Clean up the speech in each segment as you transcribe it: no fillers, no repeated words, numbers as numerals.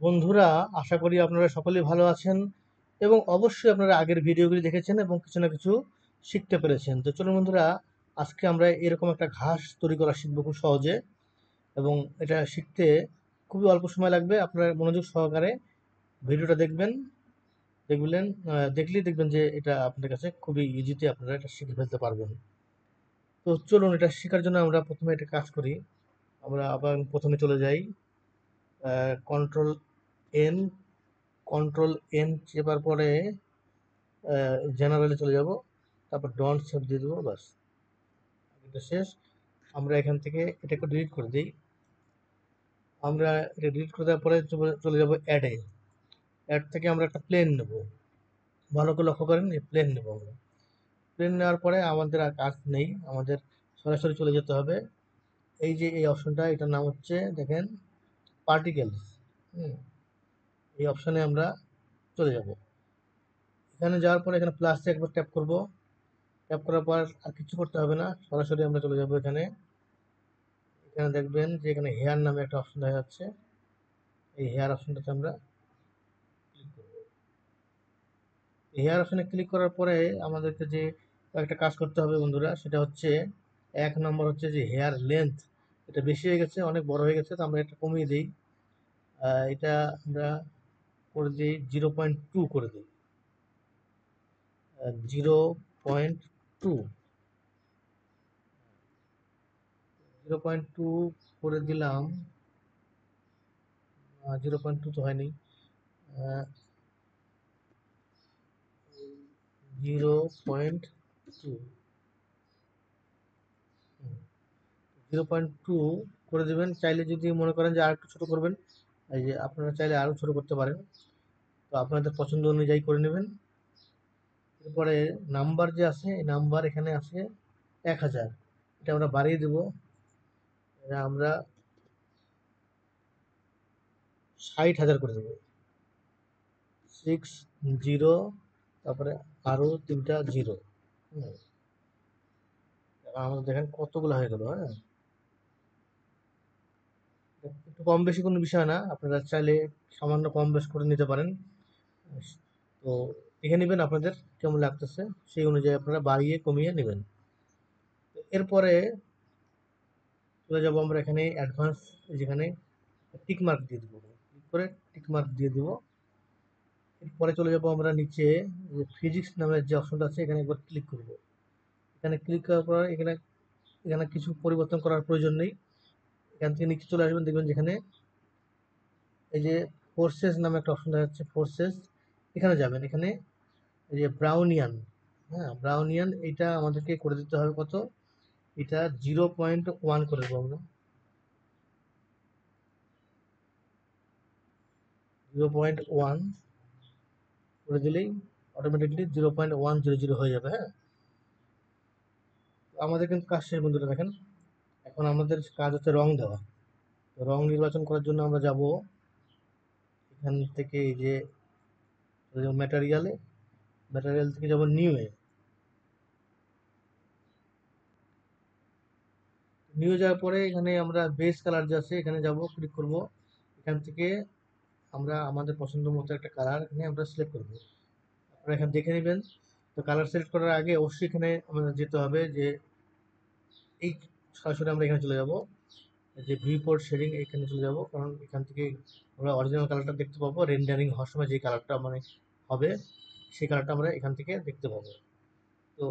বন্ধুরা, আশা করি আপনারা সকলেই ভালো আছেন এবং অবশ্যই আপনারা আগের ভিডিওগুলি দেখেছেন এবং কিছু না কিছু শিখতে পেরেছেন। তো চলুন বন্ধুরা, আজকে আমরা এরকম একটা ঘাস তৈরি করা শিখব খুব সহজে এবং এটা শিখতে খুবই অল্প সময় লাগবে। আপনারা মনোযোগ সহকারে ভিডিওটা দেখলেই দেখবেন যে এটা আপনাদের কাছে খুবই ইজিতে আপনারা এটা শিখে ফেলতে পারবেন। তো চলুন এটা শেখার জন্য আমরা প্রথমে একটা কাজ করি। আমরা আবার প্রথমে চলে যাই কন্ট্রোল এন কন্ট্রোল এন চেপার পরে জেনারেলে চলে যাব, তারপর ডন্ট সেভ দিয়ে দেবো, বাস এটা শেষ। আমরা এখান থেকে এটাকে ডিলিট করে দিই। আমরা এটা ডিলিট করে দেওয়ার পরে চলে যাব অ্যাডে। অ্যাড থেকে আমরা একটা প্লেন নেব, ভালো করে লক্ষ্য করেন, এই প্লেন নেব আমরা। প্লেন নেওয়ার পরে আমাদের আর কাজ নেই, আমাদের সরাসরি চলে যেতে হবে এই যে এই অপশনটা, এটার নাম হচ্ছে দেখেন পার্টিকেলস। এই অপশনে আমরা চলে যাব। এখানে যাওয়ার পরে এখানে প্লাসে একবার ট্যাপ করব। ট্যাপ করার পর আর কিছু করতে হবে না, সরাসরি আমরা চলে যাব এখানে। এখানে দেখবেন যে এখানে হেয়ার নামে একটা অপশন দেখা যাচ্ছে, এই হেয়ার অপশনটাতে আমরা ক্লিক করব। এই হেয়ার অপশনে ক্লিক করার পরে আমাদেরকে যে একটা কাজ করতে হবে বন্ধুরা, সেটা হচ্ছে এক নম্বর হচ্ছে যে হেয়ার লেন্থ, এটা বেশি হয়ে গেছে, অনেক বড় হয়ে গেছে, তো আমরা এটা কমিয়ে দিই। এটা আমরা করে দিই 0.2 করে দিই, 0.2 0.2 করে দিলাম। 0.2 তো হয়নি, 0.2 0.2 করে দেবেন। চাইলে যদি মনে করেন যে আর একটু ছোটো করবেন, এই যে আপনারা চাইলে আরও ছোটো করতে পারেন, তো আপনাদের পছন্দ অনুযায়ী করে নেবেন। এরপরে নাম্বার যে আছে, এই নাম্বার এখানে আছে 1000, এটা আমরা বাড়িয়ে দেবো। এটা আমরা 60,000 করে দেবো। 60, তারপরে আরও 3টা জিরো। আমাদের দেখেন কতগুলো হয়ে গেল। হ্যাঁ, একটু কম বেশি কোনো বিষয় না, আপনারা চাইলে সামান্য কম বেশ করে নিতে পারেন। তো দেখে নেবেন আপনাদের কেমন লাগতেছে, সেই অনুযায়ী আপনারা বাড়িয়ে কমিয়ে নেবেন। এরপরে চলে যাব আমরা এখানে অ্যাডভান্স, যেখানে টিক মার্ক দিয়ে দেবো, ক্লিক করে টিক মার্ক দিয়ে দেবো। এরপরে চলে যাব আমরা নিচে, যে ফিজিক্স নামের যে অপশনটা আছে, এখানে একবার ক্লিক করব। এখানে ক্লিক করার পর এখানে এখানে কিছু পরিবর্তন করার প্রয়োজন নেই। এখান থেকে নিচে চলে আসবেন, দেখবেন যেখানে এই যে ফোর্সেস নামে একটা অপশন দেখা যাচ্ছে, ফোর্সেস, এখানে যাবেন। এখানে এই যে ব্রাউনিয়ান, হ্যাঁ ব্রাউনিয়ান, এটা আমাদেরকে করে দিতে হবে কত, এটা 0.1 করে দেবো আমরা। 0.1 করে দিলেই অটোমেটিকলি 0.100 হয়ে যাবে। হ্যাঁ, আমাদের কিন্তু কাজ শেষ বন্ধুরা। দেখেন এখন আমাদের কাজ হচ্ছে রং দেওয়া। তো রং নির্বাচন করার জন্য আমরা যাব এখান থেকে, এই যে ম্যাটেরিয়ালে, ম্যাটেরিয়াল থেকে যাব নিউয়ে। নিউ যাওয়ার পরে এখানে আমরা বেস কালার যে আছে, এখানে যাব, ক্লিক করব। এখান থেকে আমরা আমাদের পছন্দ মতো একটা কালার এখানে আমরা সিলেক্ট করব। আপনারা এখানে দেখে নেবেন। তো কালার সিলেক্ট করার আগে অবশ্যই এখানে আমাদের যেতে হবে যে এই, সরাসরি আমরা এখানে চলে যাব, যে ভিউপোর্ট শেডিং, এখানে চলে যাব, কারণ এখান থেকে আমরা অরিজিনাল কালারটা দেখতে পাবো। রেন্ডারিং হওয়ার সময় যে কালারটা মানে হবে, সেই কালারটা আমরা এখান থেকে দেখতে পাবো। তো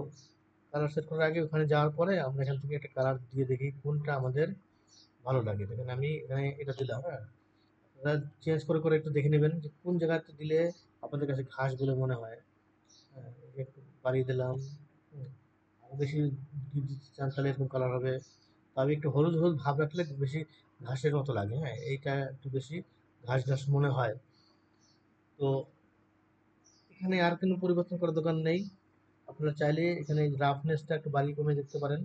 কালার সেট করার আগে ওখানে যাওয়ার পরে আমরা এখান থেকে একটা কালার দিয়ে দেখি কোনটা আমাদের ভালো লাগে। দেখেন আমি এখানে এটা দিলাম। হ্যাঁ, আপনারা চেঞ্জ করে করে একটু দেখে নেবেন যে কোন জায়গাতে দিলে আপনাদের কাছে ঘাস বলে মনে হয়। হ্যাঁ, একটু বাড়িয়ে দিলাম। আরো বেশি যদি দিতে চান তাহলে এরকম কালার হবে। তবে একটু হলুদ হলুদ ভাব রাখলে বেশি ঘাসের মতো লাগে। হ্যাঁ, এইটা একটু বেশি ঘাস ঘাস মনে হয়। তো এখানে আর কোনো পরিবর্তন করার দরকার নেই। আপনারা চাইলে এখানে রাফনেসটা একটু বাড়িয়ে কমিয়ে দেখতে পারেন,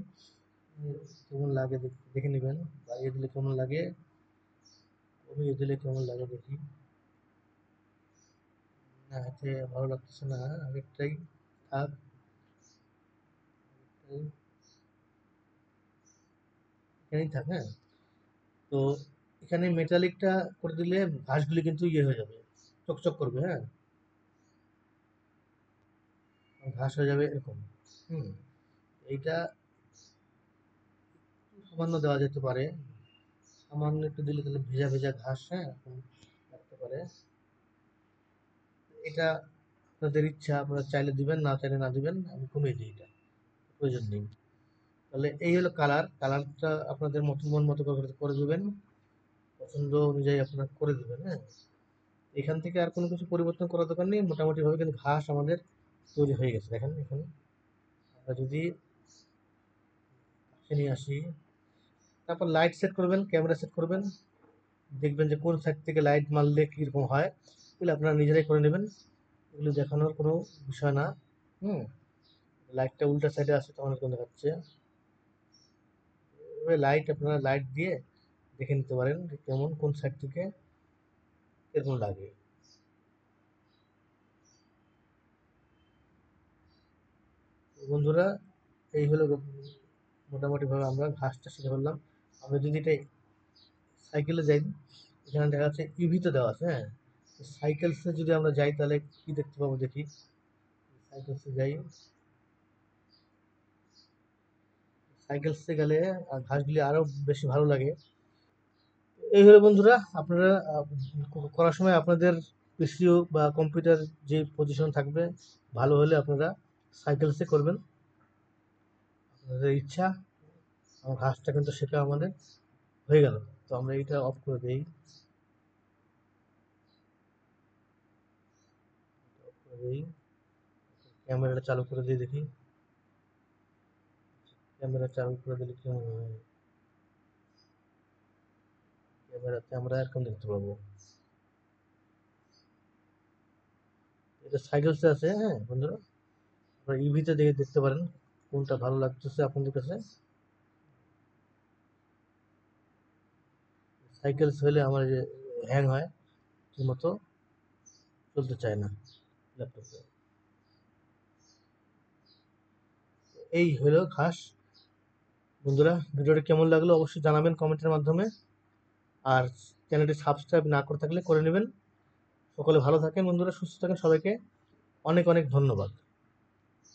কেমন লাগে দেখে নেবেন। বাড়িয়ে দিলে কেমন লাগে, কমিয়ে দিলে কেমন লাগে দেখি। না, এতে ভালো লাগতেছে না, আগেরটাই থাক। এখানেই থাক। হ্যাঁ, তো এখানে মেটালিকটা করে দিলে ঘাসগুলি কিন্তু ইয়ে হয়ে যাবে, চকচক করবে। হ্যাঁ, ঘাস হয়ে যাবে এরকম। হুম, এইটা সামান্য দেওয়া যেতে পারে, সামান্য একটু দিলে তাহলে ভেজা ভেজা ঘাস, হ্যাঁ, এরকম লাগতে পারে। এটা আপনাদের ইচ্ছা, আপনারা চাইলে দিবেন, না চাইলে না দিবেন, আমি কমিয়ে দিই, এটা প্রয়োজন নেই। তাহলে এই হলো কালার, কালারটা আপনাদের মন মতো করে করে দেবেন, পছন্দ অনুযায়ী আপনারা করে দেবেন। হ্যাঁ, এখান থেকে আর কোনো কিছু পরিবর্তন করার দরকার নেই, মোটামুটি ভাবে কিন্তু ঘাস আমাদের তৈরি হয়ে গেছে। দেখেন এখানে আমরা যদি কাছে নিয়ে আসি, তারপর লাইট সেট করবেন, ক্যামেরা সেট করবেন, দেখবেন যে কোন সাইড থেকে লাইট মারলে কীরকম হয়, এগুলো আপনারা নিজেরাই করে নেবেন, এগুলো দেখানোর কোনো বিষয় না। হুম, লাইটটা উল্টা সাইডে আসে তখন এরকম দেখাচ্ছে। এভাবে লাইট আপনারা লাইট দিয়ে দেখে নিতে পারেন যে কেমন কোন সাইড থেকে এরকম লাগে। বন্ধুরা, এই হলো মোটামুটি ভাবে আমরা ঘাসটা শিখে ফেললাম। আমরা যদি এটা সাইকেলে যাই, এখানে দেখা যাচ্ছে ইভিতে দেওয়া আছে। হ্যাঁ, সাইকেলসে যদি আমরা যাই তাহলে কি দেখতে পাবো দেখি। সাইকেলসে যাই, সাইকেলসে গেলে ঘাসগুলি আরো বেশি ভালো লাগে। এই হলো বন্ধুরা, আপনারা করার সময় আপনাদের পিসিও বা কম্পিউটার যে পজিশন থাকবে ভালো হলে আপনারা সাইকেলসে করবেন, আপনাদের ইচ্ছা। আমার ঘাসটা কিন্তু শেখা আমাদের হয়ে গেল। তো আমরা এটা অফ করে দিই, ক্যামেরাটা চালু করে দিয়ে দেখি, ক্যামেরা চালু করে দিলে কেমন হয়। ক্যামেরাতে আমরা এরকম দেখতে পাবো, এটা সাইকেলসে আছে। হ্যাঁ বন্ধুরা, আপনারা ইভিতে দেখে দেখতে পারেন কোনটা ভালো লাগতেছে আপনাদের কাছে। সাইকেলস হলে আমার যে হ্যাং হয়, ঠিক মতো চলতে চায় না ল্যাপটপে। এই হলো ঘাস। বন্ধুরা, ভিডিওটা কেমন লাগলো অবশ্যই জানাবেন কমেন্টের মাধ্যমে, আর চ্যানেলটি সাবস্ক্রাইব না করে থাকলে করে নেবেন। সকলে ভালো থাকেন বন্ধুরা, সুস্থ থাকেন, সবাইকে অনেক অনেক ধন্যবাদ।